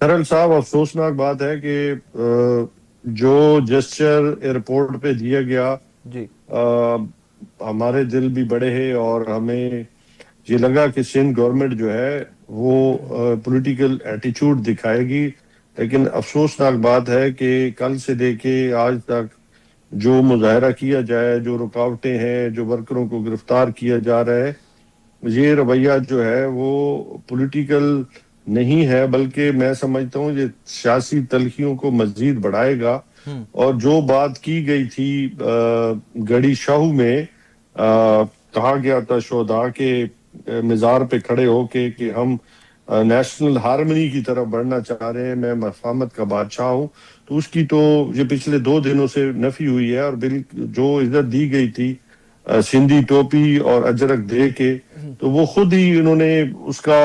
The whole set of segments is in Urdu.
کرل صاحب افسوسناک بات ہے کہ جو جسچر ایئرپورٹ پہ دیا گیا جی ہمارے دل بھی بڑے ہیں اور ہمیں یہ لگا کہ سندھ گورنمنٹ جو ہے وہ پولیٹیکل ایٹیچیوڈ دکھائے گی، لیکن افسوسناک بات ہے کہ کل سے لے کے آج تک جو مظاہرہ کیا جائے، جو رکاوٹیں ہیں، جو ورکروں کو گرفتار کیا جا رہا ہے، یہ رویہ جو ہے وہ پولیٹیکل نہیں ہے، بلکہ میں سمجھتا ہوں یہ سیاسی تلخیوں کو مزید بڑھائے گا۔ اور جو بات کی گئی تھی گڑی شاہو میں، کہا گیا تھا شہداء کے مزار پہ کھڑے ہو کے کہ ہم نیشنل ہارمنی کی طرف بڑھنا چاہ رہے ہیں، میں مفاہمت کا بادشاہ ہوں، تو اس کی تو یہ پچھلے 2 دنوں سے نفی ہوئی ہے۔ اور جو عزت دی گئی تھی سندھی ٹوپی اور اجرک دے کے، تو وہ خود ہی انہوں نے اس کا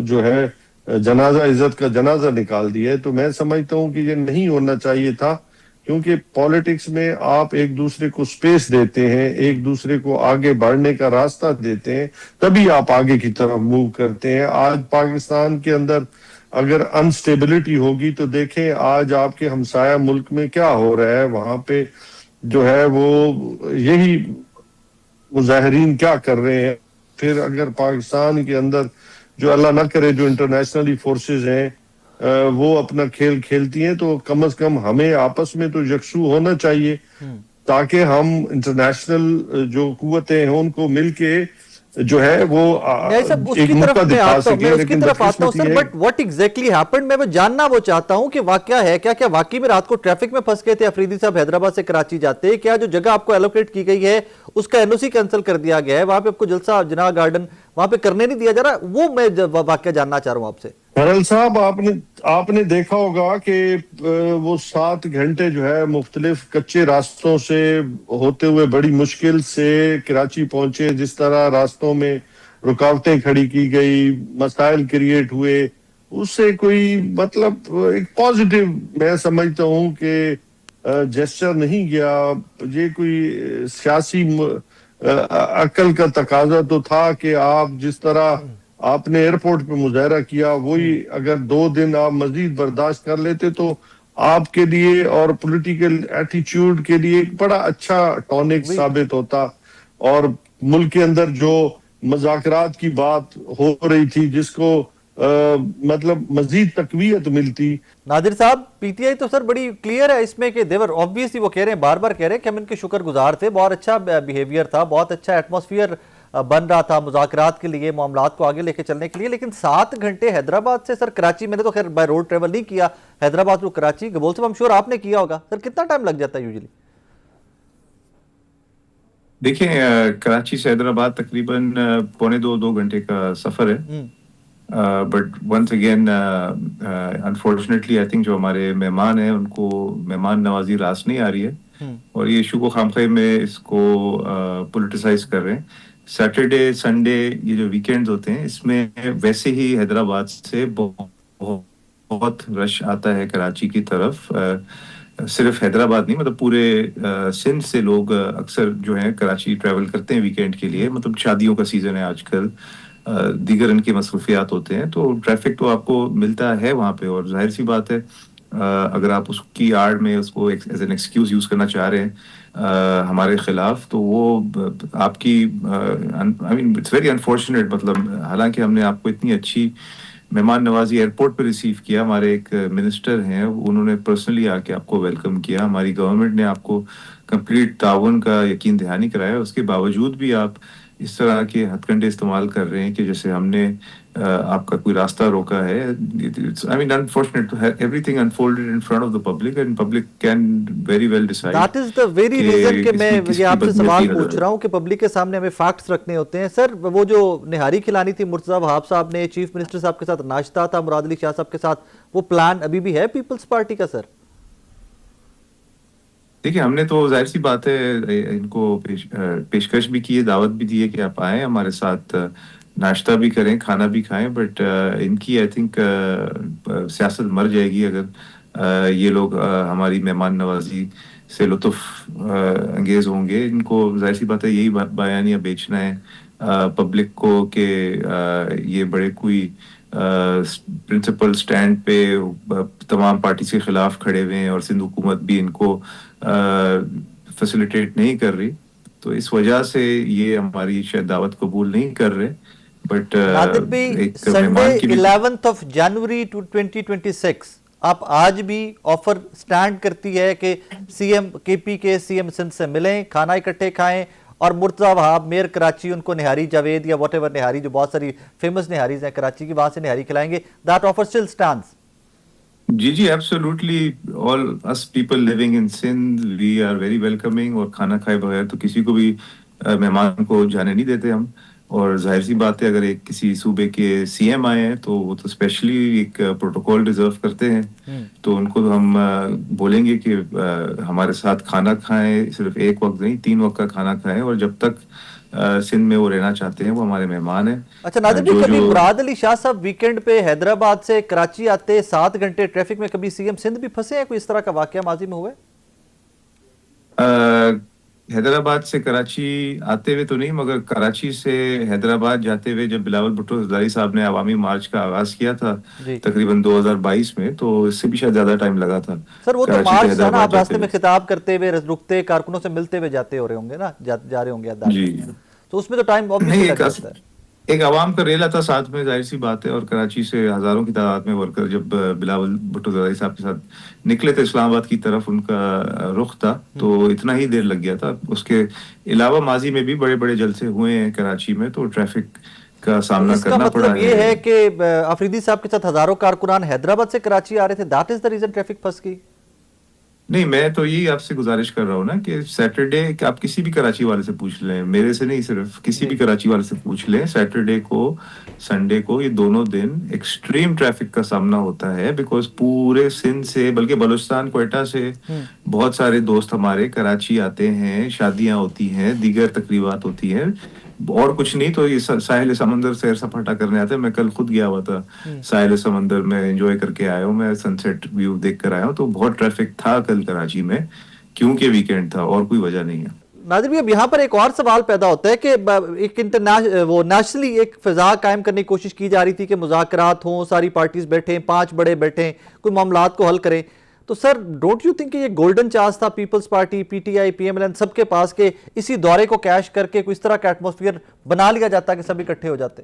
جو ہے جنازہ، عزت کا جنازہ نکال دیا ہے۔ تو میں سمجھتا ہوں کہ یہ نہیں ہونا چاہیے تھا، کیونکہ پالیٹکس میں آپ ایک دوسرے کو سپیس دیتے ہیں، ایک دوسرے کو آگے بڑھنے کا راستہ دیتے ہیں، تبھی آپ آگے کی طرف موو کرتے ہیں۔ آج پاکستان کے اندر اگر انسٹیبلٹی ہوگی تو دیکھیں آج آپ کے ہمسایہ ملک میں کیا ہو رہا ہے، وہاں پہ جو ہے وہ یہی مظاہرین کیا کر رہے ہیں۔ پھر اگر پاکستان کے اندر جو اللہ نہ کرے جو انٹرنیشنلی فورسز ہیں وہ اپنا کھیل کھیلتی ہیں، تو کم از کم ہمیں آپس میں تو یکسو ہونا چاہیے، تاکہ ہم انٹرنیشنل جو قوتیں ہیں ان کو مل کے جو ہے وہ نہیں صاحب، اس ایک کی طرف نقطہ میں دکھا آتا ہوں، سکیں۔ میں اس کی لیکن طرف آتا ہوں بدقسمتی سر، ہے بٹ واٹ ایگزیکٹلی ہیپنڈ، میں جاننا وہ چاہتا ہوں کہ واقعہ ہے کیا واقعی میں رات کو ٹریفک میں پھنس گئے تھے افریدی صاحب حیدرآباد سے کراچی جاتے، کیا جو جگہ آپ کو ایلوکیٹ کی گئی ہے اس کا NOC کینسل کر دیا گیا ہے، وہاں پہ آپ کو جلسہ جناح گارڈن وہاں پہ کرنے نہیں دیا جا رہا؟ وہ میں واقعہ جاننا چاہ رہا ہوں آپ سے۔ کرل صاحب آپ نے دیکھا ہوگا کہ وہ 7 گھنٹے جو ہے مختلف کچے راستوں سے ہوتے ہوئے بڑی مشکل سے کراچی پہنچے، جس طرح راستوں میں رکاوٹیں کھڑی کی گئی، مسائل کریٹ ہوئے، اس سے کوئی مطلب ایک پازیٹیو میں سمجھتا ہوں کہ جیسچر نہیں گیا۔ یہ کوئی سیاسی عقل کا تقاضا تو تھا کہ آپ جس طرح آپ نے ایئرپورٹ پہ مظاہرہ کیا، وہی اگر 2 دن آپ مزید برداشت کر لیتے تو آپ کے لیے اور پولیٹیکل ایٹیچیوڈ کے لیے ایک بڑا اچھا ٹونک ثابت ہوتا، اور ملک کے اندر جو مذاکرات کی بات ہو رہی تھی جس کو مطلب مزید تقویت ملتی۔ نادر صاحب، پی ٹی آئی تو سر بڑی کلیئر ہے اس میں کہ دیور آبویسلی، وہ کہہ رہے ہیں بار بار کہہ رہے ہیں کہ ہم ان کے شکر گزار تھے، بہت اچھا بیہیویئر تھا، بہت اچھا ایٹماسفیئر بن رہا تھا مذاکرات کے لیے، معاملات کو آگے لے کے چلنے کے لیے، لیکن 7 گھنٹے حیدرآباد سے سر کراچی، میں نے تو خیر بائی روڈ ٹریول نہیں کیا حیدرآباد ٹو کراچی، گبول صاحب ہم شور آپ نے کیا ہوگا، سر کتنا ٹائم لگ جاتا ہے یوزلی؟ دیکھیں کراچی سے حیدرآباد تقریباً 2.25 گھنٹے کا سفر ہے، but once again unfortunately I think جو ہمارے مہمان ہیں ان کو مہمان نوازی راس نہیں آ رہی ہے، اور یہ ایشو کو خامخواہ میں اس کو پولیٹیسائز کر رہے ہیں۔ سیٹرڈے سنڈے یہ جو ویکینڈز ہوتے ہیں اس میں ویسے ہی حیدرآباد سے بہت رش آتا ہے کراچی کی طرف، صرف حیدرآباد نہیں، مطلب پورے سندھ سے لوگ اکثر جو ہیں کراچی ٹریول کرتے ہیں ویکینڈ کے لیے، مطلب شادیوں کا سیزن ہے آج کل، دیگر ان کی مصروفیات ہوتے ہیں، تو ٹریفک تو آپ کو ملتا ہے وہاں پہ، اور ظاہر سی بات ہے اگر آپ اس کی آڑ میں اس کو ایز این ایکسکیوز یوز کرنا چاہ رہے ہیں ہمارے خلاف، تو وہ آپ کی آئی مین اٹس ویری انفارچونیٹ، مطلب حالانکہ ہم نے آپ کو اتنی اچھی مہمان نوازی ایئرپورٹ پہ ریسیو کیا، ہمارے ایک منسٹر ہیں انہوں نے پرسنلی آ کے آپ کو ویلکم کیا، ہماری گورنمنٹ نے آپ کو کمپلیٹ تعاون کا یقین دہانی کرایا، اس کے باوجود بھی آپ اس طرح کے ہتھ کنڈے استعمال کر رہے ہیں کہ جیسے ہم نے آپ کا کوئی راستہ روکا ہے۔ I mean unfortunate everything unfolded in front of the public and public can very well decide That is the very reason کہ میں یہ آپ سے سوال پوچھ رہا ہوں کہ پبلک کے سامنے ہمیں فیکٹس رکھنے ہوتے ہیں۔ سر وہ جو نہاری کھلانی تھی مرتضیٰ وہاب صاحب نے، چیف منسٹر صاحب کے ساتھ ناشتہ تھا مراد علی شاہ صاحب کے ساتھ، وہ پلان ابھی بھی ہے پیپلز پارٹی کا سر؟ دیکھیں ہم نے تو ظاہر سی بات ہے ان کو پیشکش بھی کی ہے، دعوت بھی دی ہے کہ آپ آئیں ہمارے ساتھ ناشتہ بھی کریں، کھانا بھی کھائیں، بٹ ان کی آئی تھنک سیاست مر جائے گی اگر یہ لوگ ہماری مہمان نوازی سے لطف انگیز ہوں گے۔ ان کو ظاہر سی بات ہے یہی بیانیہ بیچنا ہے پبلک کو کہ یہ بڑے کوئی پرنسپل سٹینڈ پہ تمام پارٹیز کے خلاف کھڑے ہوئے ہیں اور سندھ حکومت بھی ان کو فیسیلیٹیٹ نہیں کر رہی. تو اس وجہ سے یہ ہماری شاید دعوت قبول نہیں کر رہے. بٹ نادر بھائی سنڈے 11 جنوری 2026 آپ آج بھی آفر سٹینڈ کرتی ہے کہ سی ایم کے پی کے سی ایم سندھ سے ملیں, کھانا اکٹھے کھائیں, اور مرتضیٰ وہاب میئر کراچی ان کو نہاری جاوید یا واٹ ایور نہاری جو بہت ساری فیمس نہاریز ہیں کراچی کی, وہاں سے نہاری کھلائیں گے, دیٹ آفر اسٹل سٹینڈز؟ جی absolutely, all us people living in Sindh we are very welcoming, اور کھانا کھائے بغیر تو کسی کو بھی مہمان کو جانے نہیں دیتے ہم. اور ظاہر سی بات ہے اگر ایک کسی صوبے کے سی ایم آئے ہیں تو وہ تو اسپیشلی ایک پروٹوکول ڈیزرو کرتے ہیں, تو ان کو ہم بولیں گے کہ ہمارے ساتھ کھانا کھائیں, صرف ایک وقت نہیں 3 وقت کا کھانا کھائیں, اور جب تک سندھ میں وہ رہنا چاہتے ہیں وہ ہمارے مہمان ہیں. اچھا نادر جی, کبھی مراد علی شاہ صاحب ویکینڈ پہ حیدرآباد سے کراچی آتے 7 گھنٹے ٹریفک میں کبھی سی ایم سندھ بھی پھنسے ہیں؟ کوئی اس طرح کا واقعہ ماضی میں ہوا ہے؟ حیدرآباد سے کراچی آتے ہوئے تو نہیں, مگر کراچی سے حیدرآباد جاتے ہوئے جب بلاول بھٹو زرداری صاحب نے عوامی مارچ کا آغاز کیا تھا تقریباً 2022 میں, تو اس سے بھی شاید زیادہ ٹائم لگا تھا. سر وہ تو مارچ تھا نا, آپ راستے میں خطاب کرتے ہوئے رکتے کارکنوں سے ملتے ہوئے جاتے ہو رہے ہوں گے نا, جا رہے ہوں گے, تو اس میں تو ٹائم obviously لگ جاتا ہے. ایک عوام کا ریلا تھا ساتھ میں, ظاہر سی بات ہے, اور کراچی سے ہزاروں کی تعداد میں ورکر جب بلاول بھٹو زرداری صاحب کے ساتھ نکلے تھے اسلام آباد کی طرف, ان کا رخ تھا, تو اتنا ہی دیر لگ گیا تھا. اس کے علاوہ ماضی میں بھی بڑے بڑے جلسے ہوئے ہیں کراچی میں, تو ٹریفک کا سامنا کرنا پڑا ہے. اس کا مطلب یہ ہے کہ آفریدی صاحب کے ساتھ ہزاروں کارکنان حیدرآباد سے کراچی آ رہے تھے, that is the reason traffic پھنس گئی؟ نہیں, میں تو یہی آپ سے گزارش کر رہا ہوں نا کہ سیٹرڈے آپ کسی بھی کراچی والے سے پوچھ لیں, میرے سے نہیں, صرف کسی بھی کراچی والے سے پوچھ لیں, سیٹرڈے کو سنڈے کو یہ دونوں دن ایکسٹریم ٹریفک کا سامنا ہوتا ہے, بیکاز پورے سندھ سے بلکہ بلوچستان کوئٹہ سے بہت سارے دوست ہمارے کراچی آتے ہیں, شادیاں ہوتی ہیں, دیگر تقریبات ہوتی ہیں, اور کچھ نہیں تو یہ ساحل سمندر سیر سپاٹا کرنے آتے ہیں. میں کل خود گیا ہوا تھا ساحل سمندر میں, انجوائے کر کے آیا ہوں, میں سن سیٹ ویو دیکھ کر آیا ہوں. تو بہت ٹریفک تھا کل کراچی میں, کیونکہ ویکینڈ تھا, اور کوئی وجہ نہیں ہے. ناظر بھی اب یہاں پر ایک اور سوال پیدا ہوتا ہے کہ ایک نیشنلی ایک فضا قائم کرنے کی کوشش کی جا رہی تھی کہ مذاکرات ہوں, ساری پارٹیز بیٹھیں, 5 بڑے بیٹھیں, کوئی معاملات کو حل کریں. تو سر ڈونٹ یو تھنک کہ یہ گولڈن چانس تھا Peoples Party, P T I, P M L N سب کے پاس کہ اسی دورے کو کیش کر کے کوئی اس طرح کا ایٹماسفیئر بنا لیا جاتا کہ سب اکٹھے ہو جاتے؟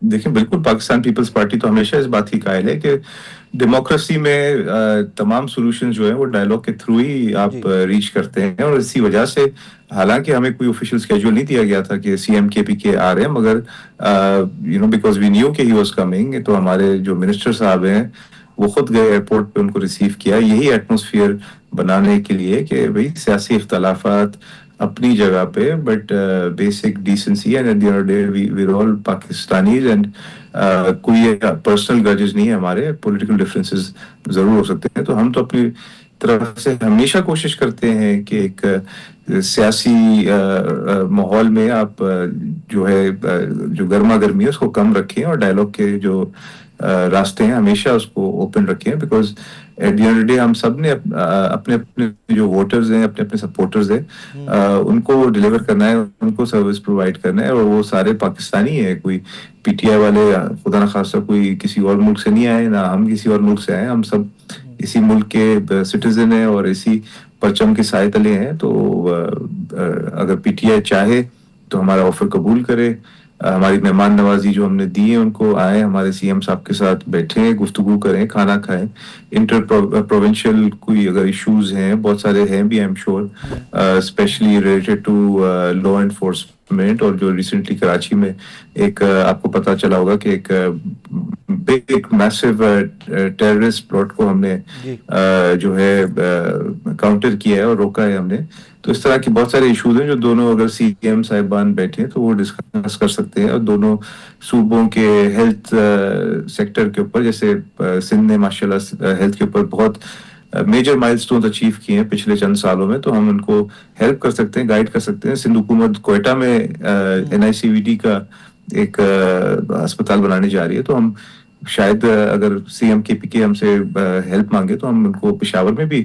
دیکھیں بالکل, پاکستان پیپلز پارٹی تو ہمیشہ اس بات کی قائل ہے کہ ڈیموکریسی میں تمام سولوشن جو ہیں وہ ڈائلاگ کے تھرو ہی آپ ریچ کرتے ہیں, اور اسی وجہ سے حالانکہ ہمیں کوئی آفیشیل اسکیجول نہیں دیا گیا تھا کہ سی ایم کے پی کے آ رہے ہیں, مگر بیکاز وی نیو کہ ہی واز کمنگ, تو ہمارے جو منسٹر صاحب ہیں وہ خود گئے ایئرپورٹ پہ ان کو ریسیو کیا, یہی ایٹماسفیئر بنانے کے لیے کہ بھئی سیاسی اختلافات اپنی جگہ پہ, but basic decency, and at the end of day we are all Pakistanis, and کوئی پرسنل گرجز نہیں ہے ہمارے, پولیٹیکل ڈفرینسز ضرور ہو سکتے ہیں. تو ہم تو اپنی طرف سے ہمیشہ کوشش کرتے ہیں کہ ایک سیاسی ماحول میں آپ جو ہے جو گرما گرمی ہے اس کو کم رکھیں, اور ڈائلاگ کے جو راستے ہیں ہمیشہ اس کو اوپن رکھیں, because at the end day ہم سب نے اپنے اپنے جو ووٹرز ہیں, اپنے اپنے سپورٹرز ہیں, ان کو ڈیلیور کرنا ہے, ان کو سروس پرووائڈ کرنا ہے, اور وہ سارے پاکستانی ہیں. کوئی پی ٹی آئی والے خدا نخواستہ کوئی کسی اور ملک سے نہیں آئے, نہ ہم کسی اور ملک سے آئے, ہم سب اسی ملک کے سٹیزن ہیں اور اسی پرچم کے سائے تلے ہیں. تو اگر پی ٹی آئی چاہے تو ہمارا آفر قبول کرے, ہماری مہمان نوازی جو ہم نے دی ہے ان کو آئیں, ہمارے سی ایم صاحب کے ساتھ بیٹھیں, گفتگو کریں, کھانا کھائیں. انٹر پروونشل کوئی اگر ایشوز ہیں, بہت سارے ہیں بھی I am sure, especially related to law enforcement, اور جو ریسنٹلی کراچی میں ایک آپ کو پتہ چلا ہوگا کہ ایک بگ میسو ٹیررسٹ پلاٹ کو ہم نے جو ہے کاؤنٹر کیا ہے اور روکا ہے ہم نے. تو اس طرح کے بہت سارے ایشوز ہیں جو دونوں اگر سی ایم صاحبان بیٹھے تو وہ ڈسکس کر سکتے ہیں, اور دونوں صوبوں کے ہیلتھ سیکٹر کے اوپر, جیسے سندھ نے ماشاء اللہ ہیلتھ کے اوپر بہت میجر مائل سٹونز اچیو کیے ہیں پچھلے چند سالوں میں, تو ہم ان کو ہیلپ کر سکتے ہیں, گائیڈ کر سکتے ہیں. سندھ حکومت کوئٹہ میں این آئی سی وی ڈی کا ایک ہسپتال بنانے جا رہی ہے, تو ہم شاید اگر سی ایم کے پی کے ہم سے ہیلپ مانگے تو ہم ان کو پشاور میں بھی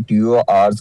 TORs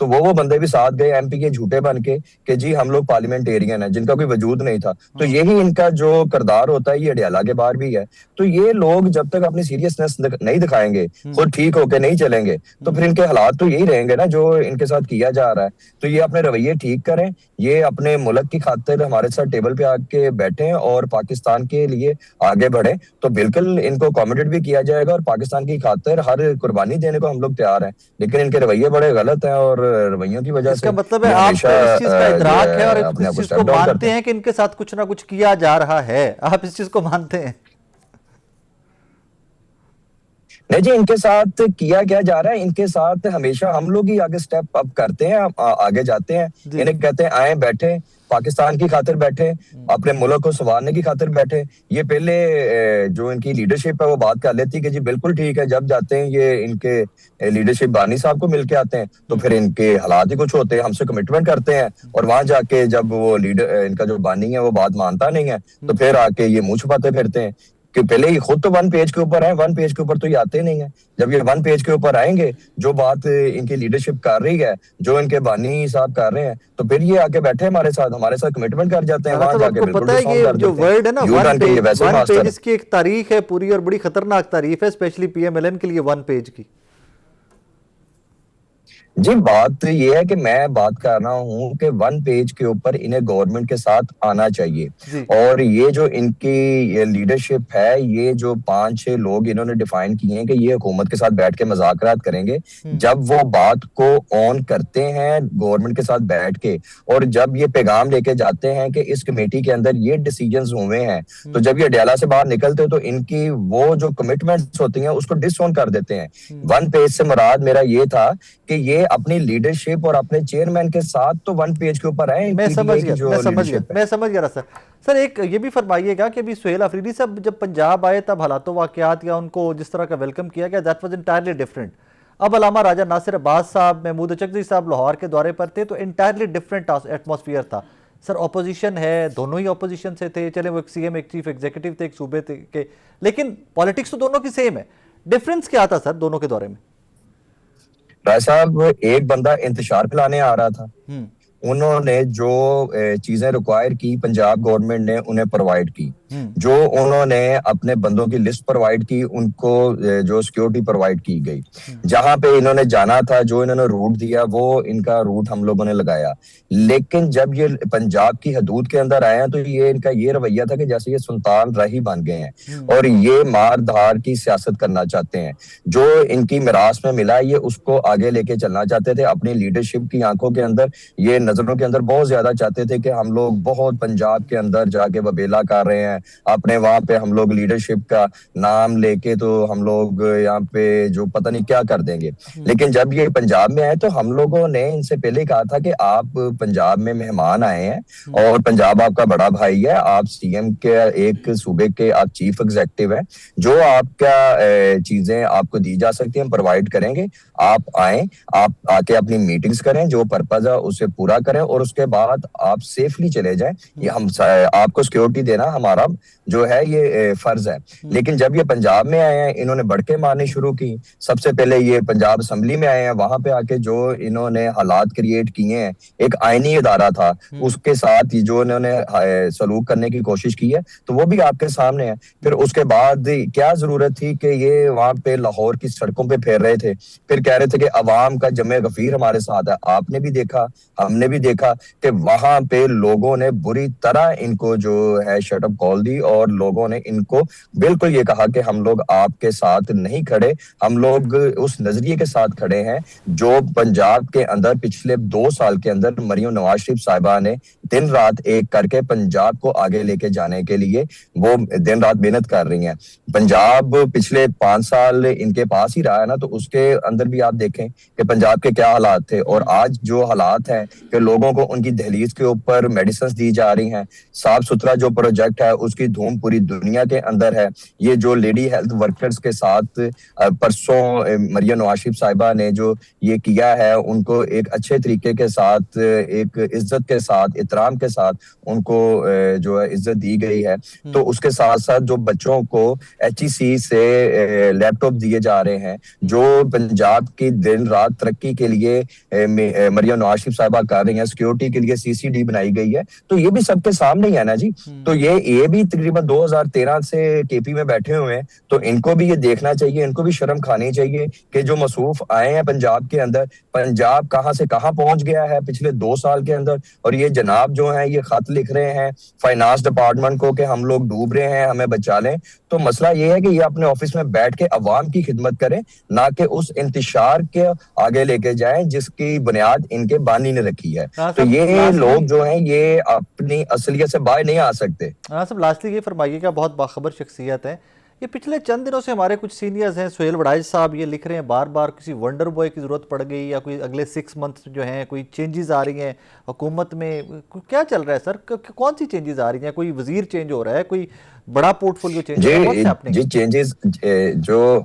تو وہ بندے بھی ساتھ گئے MP کے جھوٹے بن کے کہ جی ہم لوگ پارلیمنٹیرین ہیں، جن کا کوئی وجود نہیں تھا. تو یہی ان کا جو کردار ہوتا ہے یہ اڈیالہ کے باہر بھی ہے. تو یہ لوگ جب تک اپنی سیریسنس نہیں دکھائیں گے، خود ٹھیک ہو کے نہیں چلیں گے، تو پھر ان کے حالات تو یہی رہیں گے نا جو ان کے ساتھ کیا جا رہا ہے. تو یہ اپنے رویے ٹھیک کریں، یہ اپنے ملک کی خاطر ہمارے ساتھ ٹیبل پہ آ کے بیٹھیں اور پاکستان کے لیے آگے بڑھیں، تو بالکل ان کو اکوموڈیٹ بھی کیا جائے گا اور پاکستان کی خاطر ہر قربانی دینے کو ہم لوگ تیار ہیں. لیکن ان کے رویے بڑے غلط ہیں اور رویوں کی وجہ اس سے کا مطلب ہے یہ آپ ہمیشہ اس چیز کا جو ادراک ہے اور ہے اپنے اس آپ کو چیز کو اسٹیپ ڈاؤن کرتے مانتے ہیں کہ ان کے ساتھ کچھ نہ کچھ کیا جا رہا ہے. آپ اس چیز کو مانتے ہیں؟ نہیں جی، ان کے ساتھ کیا جا رہا ہے، ان کے ساتھ ہمیشہ ہم لوگ ہی آگے سٹیپ اپ کرتے ہیں، آگے جاتے ہیں. جی. انہیں کہتے ہیں آئیں بیٹھیں، پاکستان کی خاطر بیٹھے، اپنے ملک کو سنوارنے کی خاطر بیٹھے. یہ پہلے جو ان کی لیڈرشپ ہے وہ بات کر لیتی کہ جی بالکل ٹھیک ہے، جب جاتے ہیں یہ ان کے لیڈرشپ بانی صاحب کو مل کے آتے ہیں تو پھر ان کے حالات ہی کچھ ہوتے ہیں، ہم سے کمٹمنٹ کرتے ہیں اور وہاں جا کے جب وہ لیڈر ان کا جو بانی ہے وہ بات مانتا نہیں ہے تو پھر آ کے یہ منہ چھپاتے پھرتے ہیں کہ پہلے یہ خود تو 1 پیج کے اوپر ہیں، 1 پیج کے اوپر تو یہ آتے نہیں ہیں. جب یہ 1 پیج کے اوپر آئیں گے، جو بات ان کی لیڈرشپ کر رہی ہے، جو ان کے بانی صاحب کر رہے ہیں، تو پھر یہ آ کے بیٹھے ہمارے ساتھ کمٹمنٹ کر جاتے ہیں، رانا وہاں صاحب جا آپ کے کو بالکل پتہ ہے ڈس آن یہ کر جو دیتے ہیں. ورڈ ہے نا یو ٹرن کے یہ ویسے 1 ماسٹر پیجز کی ایک تاریخ ہے پوری اور بڑی خطرناک تاریخ ہے، اسپیشلی PMLN کے لیے 1 پیج کی. جی بات یہ ہے کہ میں بات کر رہا ہوں کہ 1 پیج کے اوپر انہیں گورنمنٹ کے ساتھ آنا چاہیے. جی. اور یہ جو ان کی لیڈرشپ ہے، یہ جو 5-6 لوگ انہوں نے ڈیفائن کیے ہیں کہ یہ حکومت کے ساتھ بیٹھ کے مذاکرات کریں گے، جب وہ بات کو آن کرتے ہیں گورنمنٹ کے ساتھ بیٹھ کے اور جب یہ پیغام لے کے جاتے ہیں کہ اس کمیٹی کے اندر یہ ڈیسیجنز ہوئے ہیں، تو جب یہ اڈیالہ سے باہر نکلتے تو ان کی وہ جو کمٹمنٹس ہوتی ہیں اس کو ڈس آن کر دیتے ہیں. 1 پیج سے مراد میرا یہ تھا کہ یہ اپنی لیڈرشپ اور اپنے چیئرمین کے ساتھ تو 1 پیج کے اوپر آئے. میں سمجھ گیا میں سمجھ گیا سر. ایک یہ بھی فرمائیے گا کہ ابھی سہیل آفریدی صاحب جب پنجاب آئے تب حالات و واقعات یا ان کو جس طرح کا ویلکم کیا گیا دیٹ واز انٹائرلی ڈفرینٹ. اب علامہ راجہ ناصر عباس صاحب، محمود اچکزئی صاحب لاہور کے دورے پر تھے تو انٹائرلی ڈفرینٹ ایٹماسفیئر تھا. سر اپوزیشن ہے، دونوں ہی اپوزیشن سے تھے، چلیں وہ ایک CM ایک چیف ایگزیکٹو تھے ایک صوبے کے، لیکن پالیٹکس تو دونوں کی سیم ہے. ڈفرینس کیا تھا سر دونوں کے دورے میں؟ رائے صاحب ایک بندہ انتشار پھیلانے آ رہا تھا، انہوں نے جو چیزیں ریکوائر کی پنجاب گورنمنٹ نے انہیں پرووائڈ کی، جو انہوں نے اپنے بندوں کی لسٹ پرووائڈ کی، ان کو جو سیکیورٹی پرووائڈ کی گئی. جہاں پہ انہوں نے جانا تھا، جو انہوں نے روٹ دیا وہ ان کا روٹ ہم لوگوں نے لگایا. لیکن جب یہ پنجاب کی حدود کے اندر آئے ہیں تو یہ ان کا یہ رویہ تھا کہ جیسے یہ سلطان راہی بن گئے ہیں اور یہ مار دھار کی سیاست کرنا چاہتے ہیں. جو ان کی میراث میں ملا یہ اس کو آگے لے کے چلنا چاہتے تھے. اپنی لیڈرشپ کی آنکھوں کے اندر یہ نظروں کے اندر بہت زیادہ چاہتے تھے کہ ہم لوگ بہت پنجاب کے اندر جا کے وبیلا کر رہے ہیں، اپنے وہاں پہ ہم لوگ لیڈرشپ کا نام لے کے تو ہم لوگ یہاں پہ جو پتہ نہیں کیا کر دیں گے. لیکن جب یہ پنجاب میں آئے تو ہم لوگوں نے ان سے پہلے کہا تھا کہ آپ پنجاب میں مہمان آئے ہیں اور پنجاب آپ کا بڑا بھائی ہے، آپ CM کے ایک صوبے کے آپ چیف ایگزیکٹو ہیں، جو آپ کا چیزیں آپ کو دی جا سکتی ہیں پرووائڈ کریں گے. آپ آئیں، آپ آ کے اپنی میٹنگز کریں، جو پرپز ہے اسے پورا کریں اور اس کے بعد آپ سیفلی چلے جائیں. یہ ہم آپ کو سیکیورٹی دینا ہمارا جو ہے یہ فرض ہے. لیکن جب یہ پنجاب میں آئے ہیں انہوں نے بڑکے مارنی شروع کی. سب سے پہلے یہ پنجاب اسمبلی میں آئے ہیں، وہاں پہ آ کے جو انہوں نے حالات کریٹ کیے ہیں، ایک آئینی ادارہ تھا اس کے ساتھ جو انہوں نے سلوک کرنے کی کوشش کی ہے تو وہ بھی آپ کے سامنے ہے. پھر اس کے بعد کیا ضرورت تھی کہ یہ وہاں پہ لاہور کی سڑکوں پہ پھیر رہے تھے، پھر کہہ رہے تھے کہ عوام کا جمع غفیر ہمارے ساتھ ہے. آپ نے بھی دیکھا، ہم نے بھی دیکھا کہ وہاں پہ لوگوں نے بری طرح ان کو جو ہے شٹ اپ کال دی اور لوگوں نے ان کو بالکل یہ کہا کہ ہم لوگ آپ کے ساتھ نہیں کھڑے، ہم لوگ اس نظریے کے ساتھ کھڑے ہیں جو پنجاب کے اندر پچھلے 2 سال کے اندر مریم نواز شریف صاحبہ نے دن رات ایک کر کے پنجاب کو آگے لے کے جانے کے لیے وہ دن رات محنت کر رہی ہیں. پنجاب پچھلے 5 سال ان کے پاس ہی رہا ہے نا، تو اس کے اندر بھی آپ دیکھیں کہ پنجاب کے کیا حالات تھے اور آج جو حالات ہیں کہ کہ لوگوں کو ان کی دہلیز کے اوپر میڈیسنز دی جا رہی ہیں. صاف ستھرا جو پروجیکٹ ہے اس کی دھوم پوری دنیا کے اندر ہے. یہ جو لیڈی ہیلتھ ورکرز کے ساتھ پرسوں مریم نواز شریف صاحبہ نے جو یہ کیا ہے, ان کو ایک اچھے طریقے کے ساتھ, ایک عزت کے ساتھ, احترام کے ساتھ ان کو جو ہے عزت دی گئی ہے. تو اس کے ساتھ ساتھ جو بچوں کو HEC سے لیپ ٹاپ دیے جا رہے ہیں, جو پنجاب کی دن رات ترقی کے لیے مریم نواز شریف صاحبہ کر رہی ہیں, سیکیورٹی کے لیے CCD بنائی گئی ہے, تو یہ بھی سب کے سامنے ہی ہے نا جی. تو یہ بھی تقریباً 2013 سے KP میں بیٹھے ہوئے ہیں, تو ان کو بھی یہ دیکھنا چاہیے, ان کو بھی شرم کھانی چاہیے کہ جو مصروف آئے ہیں پنجاب کے اندر, پنجاب کہاں سے کہاں پہنچ گیا ہے پچھلے 2 سال کے اندر. اور یہ جناب جو ہیں یہ خط لکھ رہے ہیں فائنانس ڈپارٹمنٹ کو کہ ہم لوگ ڈوب رہے ہیں, ہمیں بچا لیں. تو مسئلہ یہ ہے کہ یہ اپنے آفس میں بیٹھ کے عوام کی خدمت کریں, نہ کہ اس انتشار کے آگے لے کے جائیں جس کی بنیاد ان کے بانی نے رکھی ہے. تو یہ لوگ جو ہیں یہ اپنی اصلیت سے باہر نہیں آ سکتے. صاحب لاسٹلی یہ فرمائیے کہ بہت باخبر شخصیت ہیں, یہ پچھلے چند دنوں سے ہمارے کچھ سینئرز ہیں, سہیل وڑائچ صاحب یہ لکھ رہے ہیں بار بار کسی ونڈر بوائے کی ضرورت پڑ گئی, یا کوئی اگلے 6 months جو ہیں کوئی چینجز آ رہی ہیں حکومت میں. کیا چل رہا ہے سر, کون سی چینجز آ رہی ہیں؟ کوئی وزیر چینج ہو رہا ہے, کوئی بڑا پورٹ فولیو چینج ہو رہا ہے؟ جی چینجز جو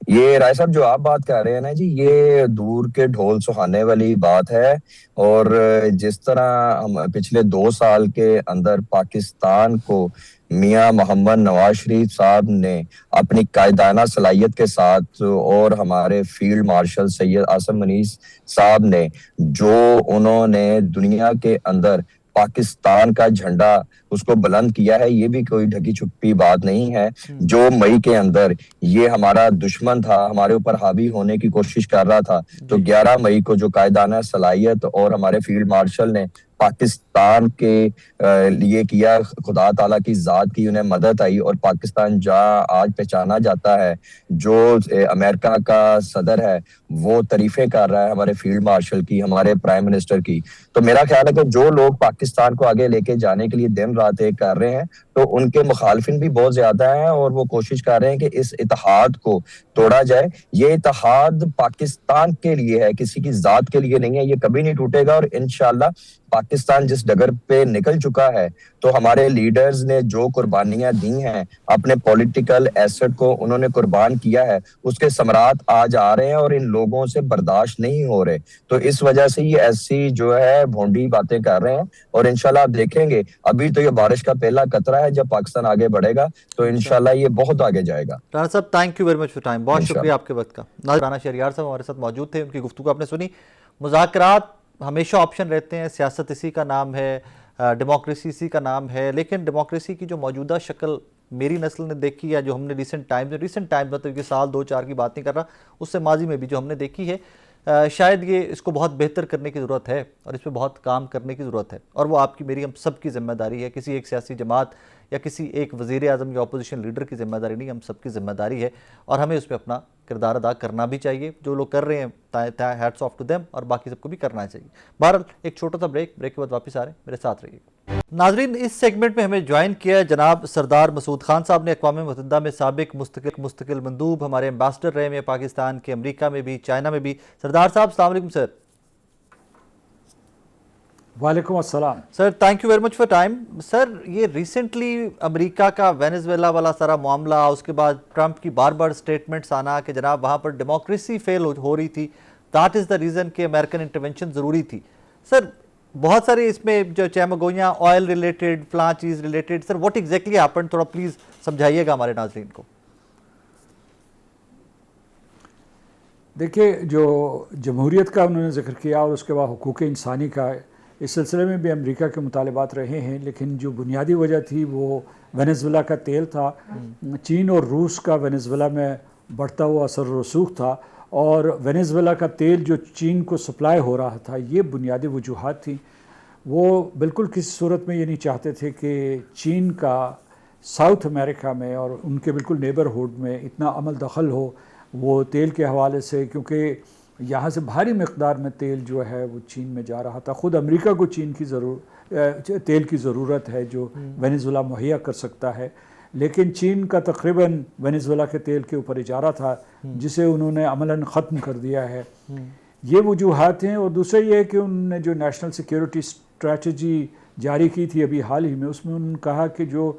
یہ رائے صاحب جو آپ بات کر رہے ہیں نا جی, یہ دور کے ڈھول سہانے والی بات ہے. اور جس طرح ہم پچھلے 2 سال کے اندر پاکستان کو میاں محمد نواز شریف صاحب نے اپنی قائدانہ صلاحیت کے ساتھ, اور ہمارے فیلڈ مارشل سید عاصم منیژ صاحب نے جو انہوں نے دنیا کے اندر پاکستان کا جھنڈا اس کو بلند کیا ہے, یہ بھی کوئی ڈھکی چھپی بات نہیں ہے. جو مئی کے اندر یہ ہمارا دشمن تھا, ہمارے اوپر حاوی ہونے کی کوشش کر رہا تھا, تو 11 مئی کو جو قائدانہ صلاحیت اور ہمارے فیلڈ مارشل نے پاکستان کے لیے کیا, خدا تعالیٰ کی ذات کی انہیں مدد آئی, اور پاکستان جہاں آج پہچانا جاتا ہے, جو امریکہ کا صدر ہے وہ تعریفیں کر رہا ہے ہمارے فیلڈ مارشل کی, ہمارے پرائم منسٹر کی. تو میرا خیال ہے کہ جو لوگ پاکستان کو آگے لے کے جانے کے لیے دن رات ایک کر رہے ہیں, تو ان کے مخالفین بھی بہت زیادہ ہیں, اور وہ کوشش کر رہے ہیں کہ اس اتحاد کو توڑا جائے. یہ اتحاد پاکستان کے لیے ہے, کسی کی ذات کے لیے نہیں ہے, یہ کبھی نہیں ٹوٹے گا. اور انشاءاللہ پاکستان جس ڈگر پہ نکل چکا ہے, تو ہمارے لیڈرز نے جو قربانیاں دی ہیں, اپنے پولیٹیکل ایسٹ کو انہوں نے قربان کیا ہے, اس کے ثمرات آج آ رہے ہیں, اور ان لوگوں سے برداشت نہیں ہو رہے. تو اس وجہ سے یہ ایسی جو ہے بھونڈی باتیں کر رہے ہیں, اور انشاءاللہ آپ دیکھیں گے ابھی تو یہ بارش کا پہلا قطرہ ہے, جب پاکستان آگے بڑھے گا تو انشاءاللہ یہ بہت آگے جائے گا. رانا صاحب thank you very much for time, بہت شکریہ آپ کے وقت کا. رانا شہریار صاحب ہمارے ساتھ موجود تھے, ان کی گفتگو آپ نے سنی. مذاکرات ہمیشہ آپشن رہتے ہیں, سیاست اسی کا نام ہے, ڈیموکریسی اسی کا نام ہے, لیکن ڈیموکریسی کی جو موجودہ شکل میری نسل نے دیکھی ہے, جو ہم نے ریسنٹ ٹائم مطلب یہ سال 2-4 کی بات نہیں کر رہا, اس سے ماضی میں بھی جو ہم نے دیکھی ہے, شاید یہ اس کو بہت بہتر کرنے کی ضرورت ہے, اور اس پہ بہت کام کرنے کی ضرورت ہے. اور وہ آپ کی میری ہم سب کی ذمہ داری ہے, کسی ایک سیاسی جماعت یا کسی ایک وزیر اعظم یا اپوزیشن لیڈر کی ذمہ داری نہیں, ہم سب کی ذمہ داری ہے, اور ہمیں اس پہ اپنا کردار ادا کرنا بھی چاہیے. جو لوگ کر رہے ہیں ہیٹس آف ٹو دیم, اور باقی سب کو بھی کرنا چاہیے. بہرحال ایک چھوٹا سا بریک کے بعد واپس آ رہے ہیں, میرے ساتھ رہیے. ناظرین, اس سیگمنٹ میں ہمیں جوائن کیا ہے جناب سردار مسعود خان صاحب نے. اقوام متحدہ میں سابق مستقل مندوب, ہمارے ایمبیسڈر رہے ہیں پاکستان کے, امریکہ میں بھی, چائنا میں بھی. سردار صاحب السلام علیکم سر. وعلیکم السلام sir, thank you very much for time. Sir, یہ ریسنٹلی امریکہ کا وینزویلا والا سارا معاملہ, اس کے بعد ٹرمپ کی بار بار سٹیٹمنٹس آنا کہ جناب وہاں پر ڈیموکریسی فیل ہو رہی تھی, دیٹ از دا ریزن کہ امریکن انٹرونشن ضروری تھی. سر, بہت سارے اس میں جو چیمگوئیاں آئل ریلیٹڈ, فلاں چیز related, sir what exactly happened, تھوڑا پلیز سمجھائیے گا ہمارے ناظرین کو. دیکھیے, جو جمہوریت کا انہوں نے ذکر کیا, اور اس کے بعد حقوق انسانی کا, اس سلسلے میں بھی امریکہ کے مطالبات رہے ہیں, لیکن جو بنیادی وجہ تھی وہ وینزویلا کا تیل تھا. چین اور روس کا وینزویلا میں بڑھتا ہوا اثر و رسوخ تھا, اور وینزویلا کا تیل جو چین کو سپلائی ہو رہا تھا, یہ بنیادی وجوہات تھیں. وہ بالکل کسی صورت میں یہ نہیں چاہتے تھے کہ چین کا ساؤتھ امریکہ میں اور ان کے بالکل نیبرہڈ میں اتنا عمل دخل ہو وہ تیل کے حوالے سے, کیونکہ یہاں سے بھاری مقدار میں تیل جو ہے وہ چین میں جا رہا تھا. خود امریکہ کو چین کی تیل کی ضرورت ہے جو وینزویلا مہیا کر سکتا ہے, لیکن چین کا تقریباً وینزویلا کے تیل کے اوپر اجارہ تھا, جسے انہوں نے عملاً ختم کر دیا ہے. یہ وجوہات ہیں. اور دوسرا یہ ہے کہ انہوں نے جو نیشنل سیکیورٹی اسٹریٹجی جاری کی تھی ابھی حال ہی میں، اس میں انہوں نے کہا کہ جو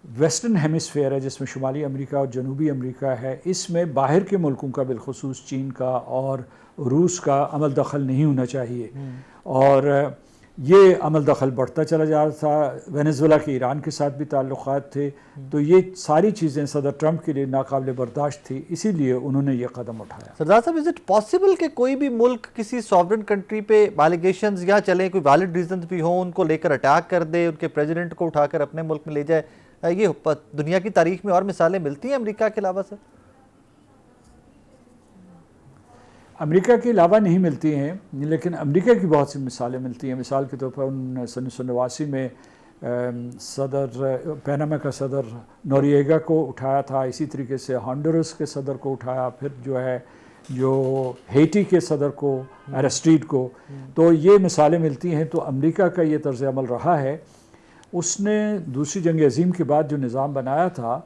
ویسٹرن ہیمسفیئر ہے جس میں شمالی امریکہ اور جنوبی امریکہ ہے، اس میں باہر کے ملکوں کا بالخصوص چین کا اور روس کا عمل دخل نہیں ہونا چاہیے. اور یہ عمل دخل بڑھتا چلا جا رہا تھا. وینزویلا کے ایران کے ساتھ بھی تعلقات تھے. تو یہ ساری چیزیں صدر ٹرمپ کے لیے ناقابل برداشت تھی، اسی لیے انہوں نے یہ قدم اٹھایا. سردار صاحب، از اٹ پاسبل کہ کوئی بھی ملک کسی سوورن کنٹری پہ ایلیگیشنز یا چلیں کوئی ویلڈ ریزنز بھی ہوں ان کو لے کر اٹیک کر دے، ان کے پریزیڈنٹ کو اٹھا کر اپنے ملک میں لے جائے؟ یہ دنیا کی تاریخ میں اور مثالیں ملتی ہیں امریکہ کے علاوہ سے؟ امریکہ کے علاوہ نہیں ملتی ہیں، لیکن امریکہ کی بہت سی مثالیں ملتی ہیں. مثال کے طور پر انہوں نے 1989 میں صدر پیناما کا صدر نوریگا کو اٹھایا تھا، اسی طریقے سے ہانڈورس کے صدر کو اٹھایا، پھر جو ہیٹی کے صدر کو ایرسٹیڈ کو. تو یہ مثالیں ملتی ہیں. تو امریکہ کا یہ طرز عمل رہا ہے. اس نے دوسری جنگ عظیم کے بعد جو نظام بنایا تھا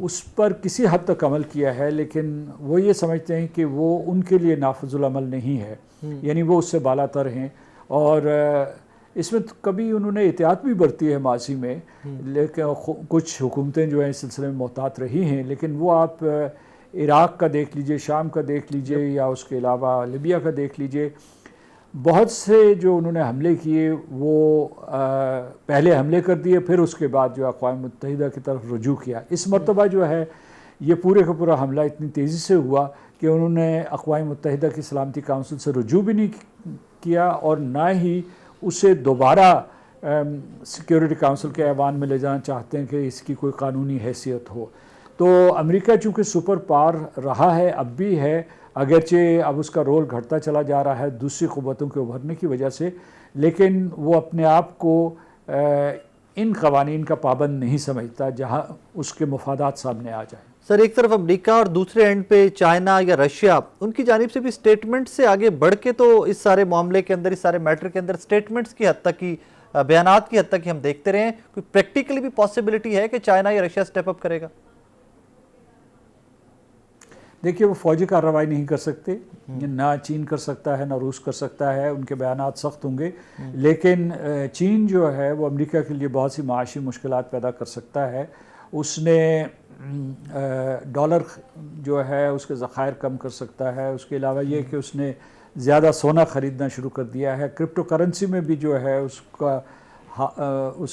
اس پر کسی حد تک عمل کیا ہے، لیکن وہ یہ سمجھتے ہیں کہ وہ ان کے لیے نافذ العمل نہیں ہے، یعنی وہ اس سے بالا تر ہیں. اور اس میں کبھی انہوں نے احتیاط بھی برتی ہے ماضی میں، لیکن کچھ حکومتیں جو ہیں اس سلسلے میں محتاط رہی ہیں. لیکن وہ آپ عراق کا دیکھ لیجئے، شام کا دیکھ لیجئے، یا اس کے علاوہ لیبیا کا دیکھ لیجئے. بہت سے جو انہوں نے حملے کیے وہ پہلے حملے کر دیے، پھر اس کے بعد جو اقوام متحدہ کی طرف رجوع کیا. اس مرتبہ جو ہے یہ پورے کا پورا حملہ اتنی تیزی سے ہوا کہ انہوں نے اقوام متحدہ کی سلامتی کونسل سے رجوع بھی نہیں کیا، اور نہ ہی اسے دوبارہ سیکیورٹی کونسل کے ایوان میں لے جانا چاہتے ہیں کہ اس کی کوئی قانونی حیثیت ہو. تو امریکہ چونکہ سپر پاور رہا ہے، اب بھی ہے، اگرچہ اب اس کا رول گھٹتا چلا جا رہا ہے دوسری قوتوں کے ابھرنے کی وجہ سے، لیکن وہ اپنے آپ کو ان قوانین کا پابند نہیں سمجھتا جہاں اس کے مفادات سامنے آ جائیں. سر، ایک طرف امریکہ اور دوسرے اینڈ پہ چائنا یا رشیا، ان کی جانب سے بھی سٹیٹمنٹ سے آگے بڑھ کے تو اس سارے معاملے کے اندر، اس سارے میٹر کے اندر سٹیٹمنٹس کی حد تک کی، بیانات کی حد تک ہم دیکھتے رہے ہیں. کوئی پریکٹیکلی بھی پاسبلٹی ہے کہ چائنا یا رشیا سٹیپ اپ کرے گا؟ دیکھیے، وہ فوجی کارروائی نہیں کر سکتے، نہ چین کر سکتا ہے نہ روس کر سکتا ہے، ان کے بیانات سخت ہوں گے. لیکن چین جو ہے وہ امریکہ کے لیے بہت سی معاشی مشکلات پیدا کر سکتا ہے. اس نے ڈالر جو ہے اس کے ذخائر کم کر سکتا ہے. اس کے علاوہ یہ کہ اس نے زیادہ سونا خریدنا شروع کر دیا ہے. کرپٹو کرنسی میں بھی جو ہے اس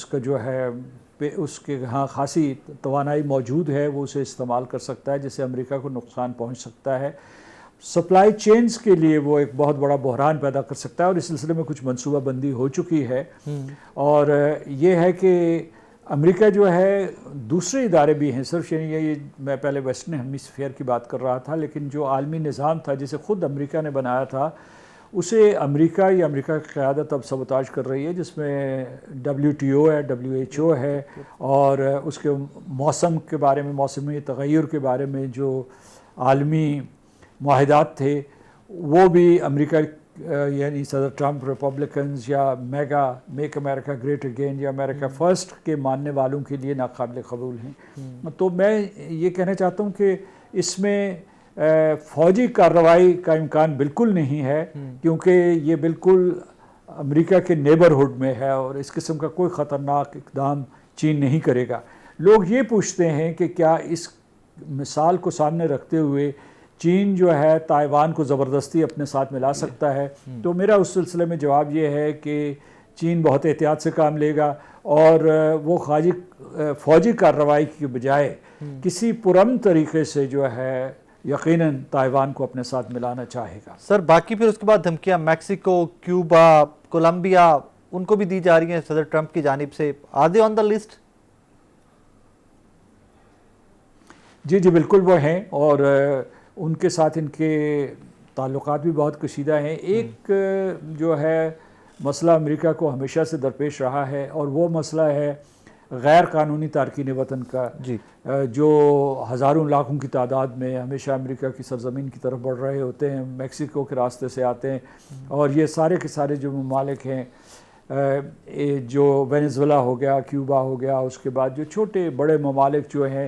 کا جو ہے اس کے ہاں خاصی توانائی موجود ہے، وہ اسے استعمال کر سکتا ہے، جس سے امریکہ کو نقصان پہنچ سکتا ہے. سپلائی چینز کے لیے وہ ایک بہت بڑا بحران پیدا کر سکتا ہے، اور اس سلسلے میں کچھ منصوبہ بندی ہو چکی ہے. اور یہ ہے کہ امریکہ جو ہے، دوسرے ادارے بھی ہیں، صرف یہ میں پہلے ویسٹرن ہیمسفیئر کی بات کر رہا تھا، لیکن جو عالمی نظام تھا جسے خود امریکہ نے بنایا تھا، اسے امریکہ یا امریکہ کی قیادت اب سبوتاج کر رہی ہے، جس میں WTO ہے، WHO ہے، اور اس کے موسم کے بارے میں، موسمی تغیر کے بارے میں جو عالمی معاہدات تھے وہ بھی امریکہ یعنی صدر ٹرمپ ریپبلکنز یا میک امریکہ گریٹ اگین یا امریکہ فرسٹ کے ماننے والوں کے لیے ناقابل قبول ہیں. تو میں یہ کہنا چاہتا ہوں کہ اس میں فوجی کارروائی کا امکان بالکل نہیں ہے، کیونکہ یہ بالکل امریکہ کے نیبرہڈ میں ہے اور اس قسم کا کوئی خطرناک اقدام چین نہیں کرے گا. لوگ یہ پوچھتے ہیں کہ کیا اس مثال کو سامنے رکھتے ہوئے چین جو ہے تائیوان کو زبردستی اپنے ساتھ ملا سکتا ہے؟ تو میرا اس سلسلے میں جواب یہ ہے کہ چین بہت احتیاط سے کام لے گا، اور وہ فوجی کارروائی کی بجائے کسی پرامن طریقے سے جو ہے یقیناً تائیوان کو اپنے ساتھ ملانا چاہے گا. سر، باقی پھر اس کے بعد دھمکیاں میکسیکو، کیوبا، کولمبیا، ان کو بھی دی جا رہی ہیں صدر ٹرمپ کی جانب سے. Are they on the list? جی بالکل وہ ہیں، اور ان کے ساتھ ان کے تعلقات بھی بہت کشیدہ ہیں. ایک جو ہے مسئلہ امریکہ کو ہمیشہ سے درپیش رہا ہے، اور وہ مسئلہ ہے غیر قانونی تارکین وطن کا، جو ہزاروں لاکھوں کی تعداد میں ہمیشہ امریکہ کی سرزمین کی طرف بڑھ رہے ہوتے ہیں، میکسیکو کے راستے سے آتے ہیں. اور یہ سارے کے سارے جو ممالک ہیں، جو وینزویلا ہو گیا، کیوبا ہو گیا، اس کے بعد جو چھوٹے بڑے ممالک جو ہیں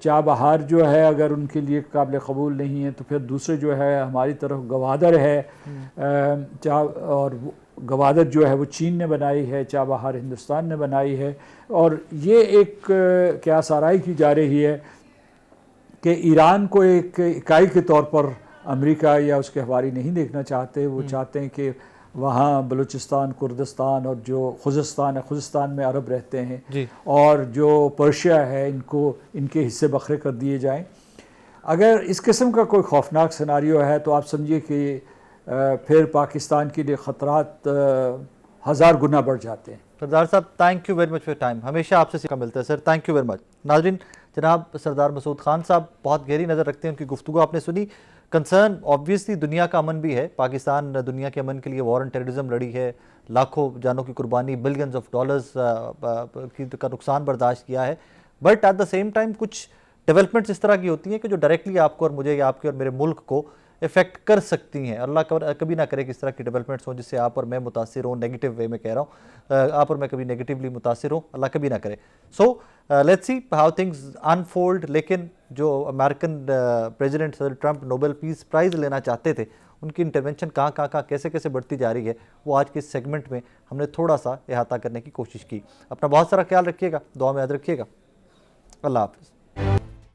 چابہار جو ہے اگر ان کے لیے قابل قبول نہیں ہے تو پھر دوسرے جو ہے ہماری طرف گوادر ہے، اور گوادر جو ہے وہ چین نے بنائی ہے، چابہار ہندوستان نے بنائی ہے، اور یہ ایک قیاس آرائی کی جا رہی ہے کہ ایران کو ایک اکائی کے طور پر امریکہ یا اس کے حواری نہیں دیکھنا چاہتے. وہ چاہتے ہیں کہ وہاں بلوچستان، کردستان اور جو خوزستان ہے، خوزستان میں عرب رہتے ہیں، اور جو پرشیا ہے، ان کے حصے بکھرے کر دیے جائیں. اگر اس قسم کا کوئی خوفناک سیناریو ہے تو آپ سمجھیے کہ پھر پاکستان کے لیے خطرات 1000 گنا بڑھ جاتے ہیں. سردار صاحب thank you very much for time. ہمیشہ آپ سے سیکھا ملتا ہے sir. Thank you very much. ناظرین، جناب سردار مسعود خان صاحب بہت گہری نظر رکھتے ہیں، ان کی گفتگو آپ نے سنی. کنسرن آبویسلی دنیا کا امن بھی ہے. پاکستان دنیا کے امن کے لیے وار اینڈ ٹیررزم لڑی ہے، لاکھوں جانوں کی قربانی، بلینز آف ڈالرز کا نقصان برداشت کیا ہے. But at the same time کچھ ڈیولپمنٹس اس طرح کی ہوتی ہیں کہ جو ڈائریکٹلی آپ کو اور مجھے یا آپ کے اور میرے ملک کو افیکٹ کر سکتی ہیں. اللہ کبھی نہ کرے کہ اس طرح کی ڈیولپمنٹس ہوں جس سے آپ اور میں متاثر ہوں، نیگیٹو وے میں کہہ رہا ہوں، آپ اور میں کبھی نیگیٹیولی متاثر ہوں، اللہ کبھی نہ کرے. So let's see how things unfold. لیکن جو امریکن پریزیڈنٹ صدر ٹرمپ نوبل پیس پرائز لینا چاہتے تھے، ان کی انٹرونشن کہاں کیسے بڑھتی جا رہی ہے، وہ آج کے اس سیگمنٹ میں ہم نے تھوڑا سا احاطہ کرنے کی کوشش کی. اپنا بہت سارا خیال رکھیے گا، دعا میں یاد رکھیے گا. اللہ حافظ.